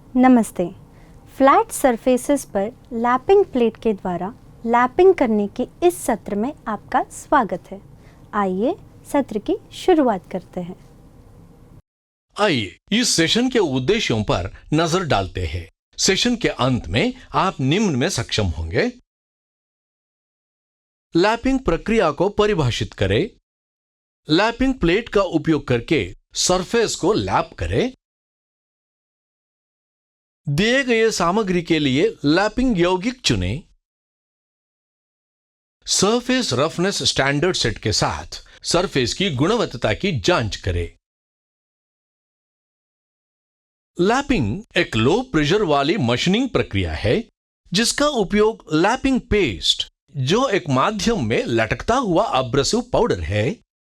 नमस्ते। Flat surfaces पर lapping plate के द्वारा लैपिंग करने के इस सत्र में आपका स्वागत है। आइए सत्र की शुरुआत करते हैं। आइए इस सेशन के उद्देश्यों पर नजर डालते हैं। सेशन के अंत में आप निम्न में सक्षम होंगे: लैपिंग प्रक्रिया को परिभाषित करें, लैपिंग प्लेट का उपयोग करके सरफेस को लैप करें, दिए गए सामग्री के लिए लैपिंग यौगिक चुनें, सरफेस रफनेस स्टैंडर्ड सेट के साथ सरफेस की गुणवत्ता की जांच करें। लैपिंग एक लो प्रेशर वाली मशीनिंग प्रक्रिया है जिसका उपयोग लैपिंग पेस्ट, जो एक माध्यम में लटकता हुआ अब्रेसिव पाउडर है,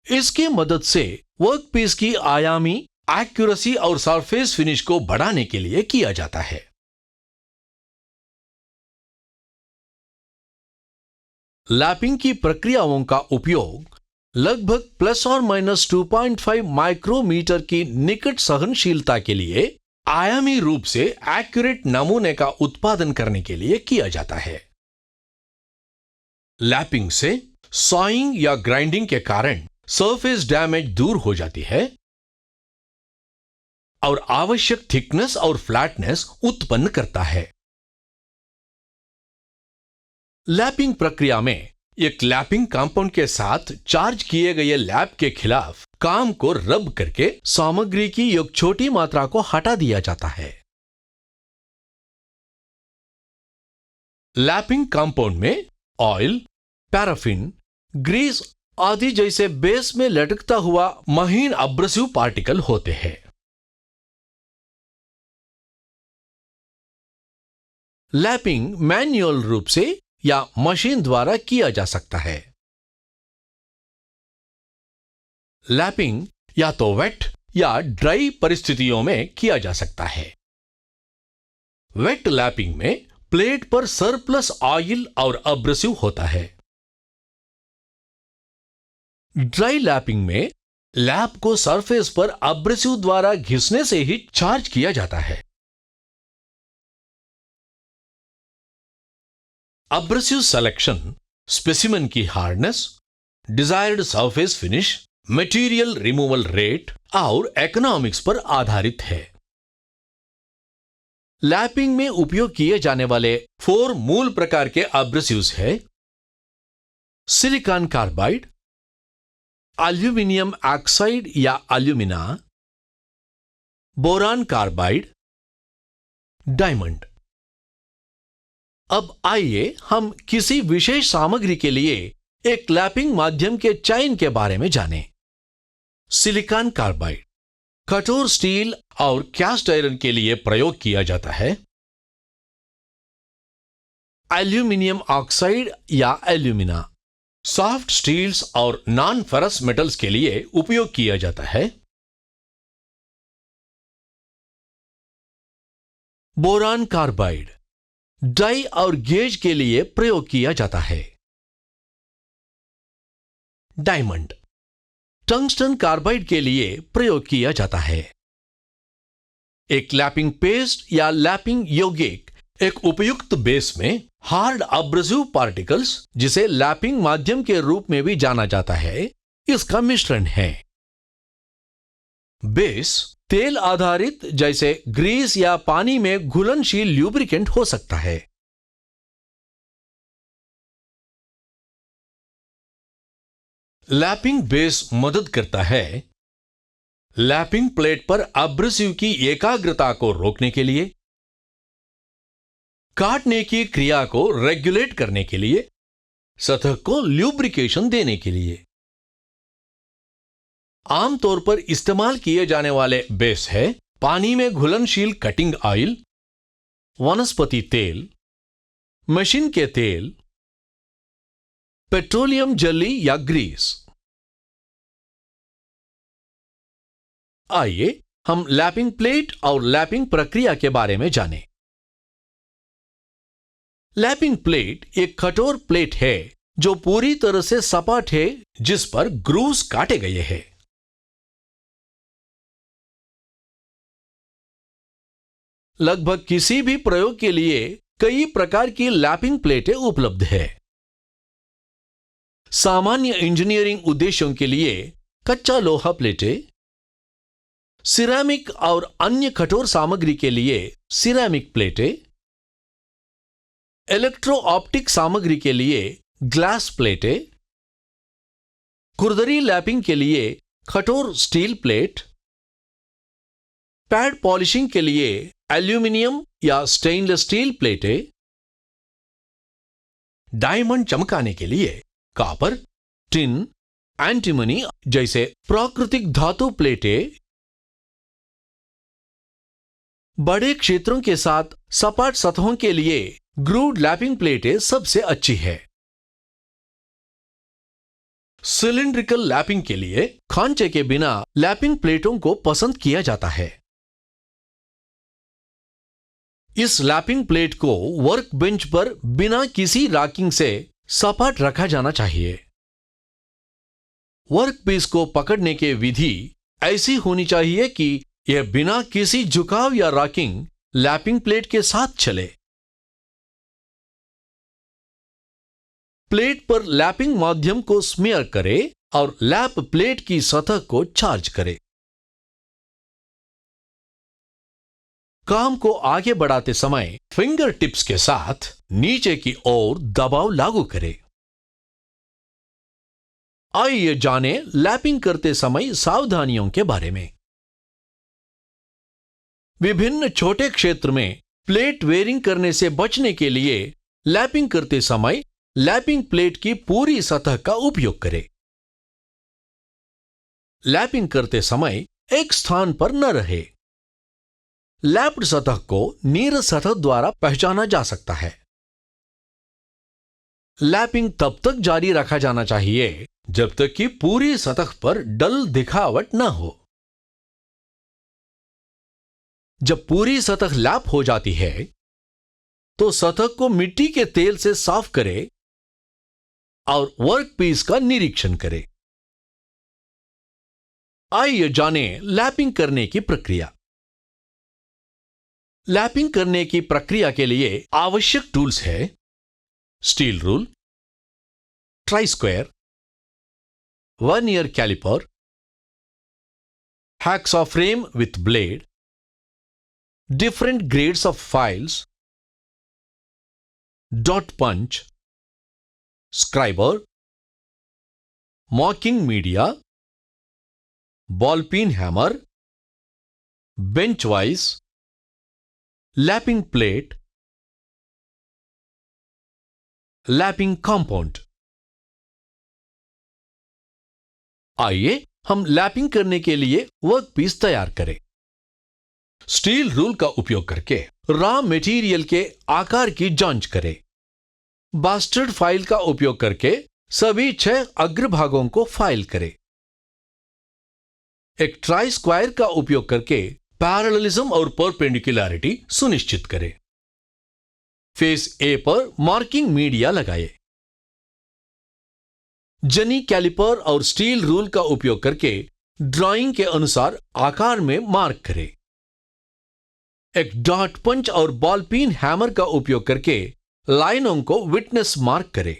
इसकी मदद से वर्कपीस की आयामी, एक्यूरेसी और सरफेस फिनिश को बढ़ाने के लिए किया जाता है। लैपिंग की प्रक्रियाओं का उपयोग लगभग ±2.5 माइक्रोमीटर की निकट सहनशीलता के लिए आयामी रूप से एक्यूरेट नमूने का उत्पादन करने के लिए किया जाता है। लैपिंग से सॉइंग या ग्राइंडिंग के कारण सरफेस डैमेज दूर हो जाती है और आवश्यक थिकनेस और फ्लैटनेस उत्पन्न करता है। लैपिंग प्रक्रिया में एक लैपिंग कंपाउंड के साथ चार्ज किए गए लैप के खिलाफ काम को रब करके सामग्री की एक छोटी मात्रा को हटा दिया जाता है। लैपिंग कंपाउंड में ऑयल, पैराफिन, ग्रीस आदि जैसे बेस में लटकता हुआ महीन अब्रेसिव पार्टिकल होते हैं। लैपिंग मैन्युअल रूप से या मशीन द्वारा किया जा सकता है। लैपिंग या तो वेट या ड्राई परिस्थितियों में किया जा सकता है। वेट लैपिंग में प्लेट पर सरप्लस ऑयल और अब्रेसिव होता है। ड्राई लैपिंग में लैप को सरफेस पर अब्रेसिव द्वारा घिसने से ही चार्ज किया जाता है। अब्रेसिव सिलेक्शन स्पेसिमेन की hardness, desired surface finish, material removal rate और इकोनॉमिक्स पर आधारित है। लैपिंग में उपयोग किए जाने वाले 4 मूल प्रकार के अब्रेसिव्स है: सिलिकॉन कार्बाइड, एल्यूमिनियम ऑक्साइड या एल्यूमिना, बोरान कार्बाइड, डायमंड। अब आइए हम किसी विशेष सामग्री के लिए एक लैपिंग माध्यम के चयन के बारे में जानें। सिलिकॉन कार्बाइड कठोर स्टील और कैस्ट आयरन के लिए प्रयोग किया जाता है। एल्यूमिनियम ऑक्साइड या एल्यूमिना सॉफ्ट स्टील्स और नॉन फेरस मेटल्स के लिए उपयोग किया जाता है। बोरान कार्बाइड डाई और गेज के लिए प्रयोग किया जाता है। डायमंड टंगस्टन कार्बाइड के लिए प्रयोग किया जाता है। एक लैपिंग पेस्ट या लैपिंग यौगिक एक उपयुक्त बेस में हार्ड अब्रेसिव पार्टिकल्स, जिसे लैपिंग माध्यम के रूप में भी जाना जाता है, इसका मिश्रण है। बेस तेल आधारित जैसे ग्रीस या पानी में घुलनशील ल्यूब्रिकेंट हो सकता है। लैपिंग बेस मदद करता है लैपिंग प्लेट पर अब्रेसिव की एकाग्रता को रोकने के लिए, काटने की क्रिया को रेगुलेट करने के लिए, सतह को ल्यूब्रिकेशन देने के लिए। आमतौर पर इस्तेमाल किए जाने वाले बेस है पानी में घुलनशील कटिंग ऑयल, वनस्पति तेल, मशीन के तेल, पेट्रोलियम जेली या ग्रीस। आइए हम लैपिंग प्लेट और लैपिंग प्रक्रिया के बारे में जानें। लैपिंग प्लेट एक कठोर प्लेट है जो पूरी तरह से सपाट है, जिस पर ग्रूव्स काटे गए हैं। लगभग किसी भी प्रयोग के लिए कई प्रकार की लैपिंग प्लेटें उपलब्ध है। सामान्य इंजीनियरिंग उद्देश्यों के लिए कच्चा लोहा प्लेटें, सिरेमिक और अन्य कठोर सामग्री के लिए सिरेमिक प्लेटें, इलेक्ट्रो ऑप्टिक सामग्री के लिए ग्लास प्लेटें, खुरदरी लैपिंग के लिए कठोर स्टील प्लेट, पैड पॉलिशिंग के लिए एल्यूमिनियम या स्टेनलेस स्टील प्लेटें, डायमंड चमकाने के लिए कॉपर, टिन, एंटीमनी जैसे प्राकृतिक धातु प्लेटें, बड़े क्षेत्रों के साथ सपाट सतहों के लिए ग्रूड लैपिंग प्लेटें सबसे अच्छी है। सिलिंड्रिकल लैपिंग के लिए खांचे के बिना लैपिंग प्लेटों को पसंद किया जाता है। इस लैपिंग प्लेट को वर्क बेंच पर बिना किसी रॉकिंग से सपाट रखा जाना चाहिए। वर्क पीस को पकड़ने की विधि ऐसी होनी चाहिए कि यह बिना किसी झुकाव या रॉकिंग लैपिंग प्लेट के साथ चले। प्लेट पर लैपिंग माध्यम को स्मीयर करें और लैप प्लेट की सतह को चार्ज करें। काम को आगे बढ़ाते समय फिंगर टिप्स के साथ नीचे की ओर दबाव लागू करें। आइए जाने लैपिंग करते समय सावधानियों के बारे में। विभिन्न छोटे क्षेत्र में प्लेट वेयरिंग करने से बचने के लिए लैपिंग करते समय लैपिंग प्लेट की पूरी सतह का उपयोग करें। लैपिंग करते समय एक स्थान पर न रहे। लैप्ड सतह को नीरस सतह द्वारा पहचाना जा सकता है। लैपिंग तब तक जारी रखा जाना चाहिए जब तक कि पूरी सतह पर डल दिखावट न हो। जब पूरी सतह लैप हो जाती है तो सतह को मिट्टी के तेल से साफ करें और वर्क पीस का निरीक्षण करें। आइए जाने लैपिंग करने की प्रक्रिया। लैपिंग करने की प्रक्रिया के लिए आवश्यक टूल्स है steel rule, try square, vernier caliper, hacksaw frame with blade, different grades of files, dot punch, scriber, marking media, ball peen hammer, bench vise, lapping plate, lapping compound. आइए हम लैपिंग करने के लिए वर्क पीस तैयार करें। Steel rule का उपयोग करके रॉ मटेरियल के आकार की जांच करें। बास्टर्ड फाइल का उपयोग करके सभी 6 अग्रभागों को फाइल करें। एक ट्राई स्क्वायर का उपयोग करके पैरेललिज्म और परपेंडिकुलरिटी सुनिश्चित करें। फेस ए पर मार्किंग मीडिया लगाएं। जनी कैलिपर और स्टील रूल का उपयोग करके ड्राइंग के अनुसार आकार में मार्क करें। एक डॉट पंच और बॉल पीन हैमर का उपयोग करके लाइनों को विटनेस मार्क करें।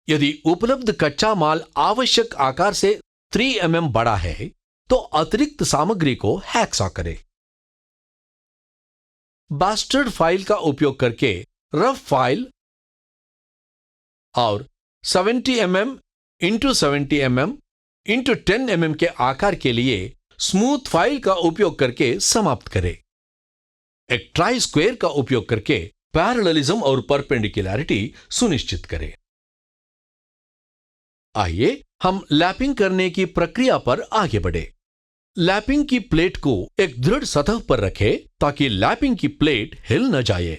यदि उपलब्ध कच्चा माल आवश्यक आकार से 3 mm बड़ा है तो अतिरिक्त सामग्री को हैक्सॉ करें। बास्टर्ड फाइल का उपयोग करके रफ फाइल और 70 mm × 70 mm × 10 mm के आकार के लिए स्मूथ फाइल का उपयोग करके समाप्त करें। एक ट्राई स्क्वायर का उपयोग करके पैरेललिज्म और परपेंडिकुलरिटी सुनिश्चित करें। आइए हम लैपिंग करने की प्रक्रिया पर आगे बढ़े। लैपिंग की प्लेट को एक दृढ़ सतह पर रखें ताकि लैपिंग की प्लेट हिल न जाए।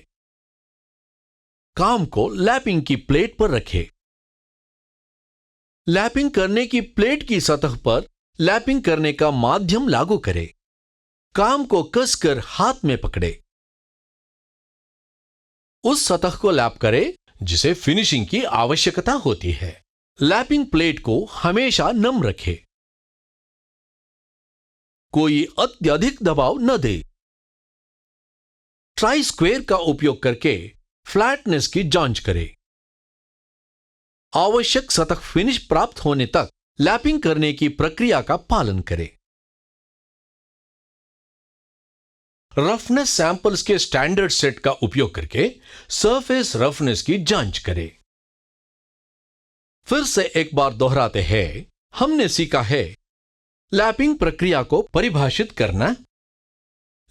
काम को लैपिंग की प्लेट पर रखें। लैपिंग करने की प्लेट की सतह पर लैपिंग करने का माध्यम लागू करें। काम को कसकर हाथ में पकड़े। उस सतह को लैप करें जिसे फिनिशिंग की आवश्यकता होती है। लैपिंग प्लेट को हमेशा नम रखें। कोई अत्यधिक दबाव न दे। ट्राई स्क्वेयर का उपयोग करके फ्लैटनेस की जांच करें। आवश्यक सतह फिनिश प्राप्त होने तक लैपिंग करने की प्रक्रिया का पालन करें। रफनेस सैंपल्स के स्टैंडर्ड सेट का उपयोग करके सरफेस रफनेस की जांच करें। फिर से एक बार दोहराते हैं, हमने सीखा है लैपिंग प्रक्रिया को परिभाषित करना,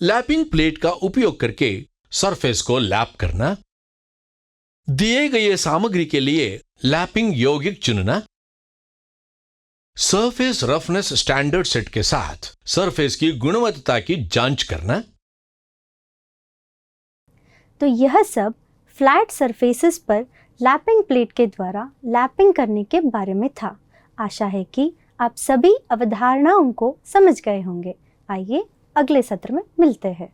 लैपिंग प्लेट का उपयोग करके सरफेस को लैप करना, दिए गए सामग्री के लिए लैपिंग यौगिक चुनना, सरफेस रफनेस स्टैंडर्ड सेट के साथ सरफेस की गुणवत्ता की जांच करना। तो यह सब फ्लैट सरफेसेस पर लैपिंग प्लेट के द्वारा लैपिंग करने के बारे में था। आशा है कि आप सभी अवधारणाओं को समझ गए होंगे। आइए अगले सत्र में मिलते हैं।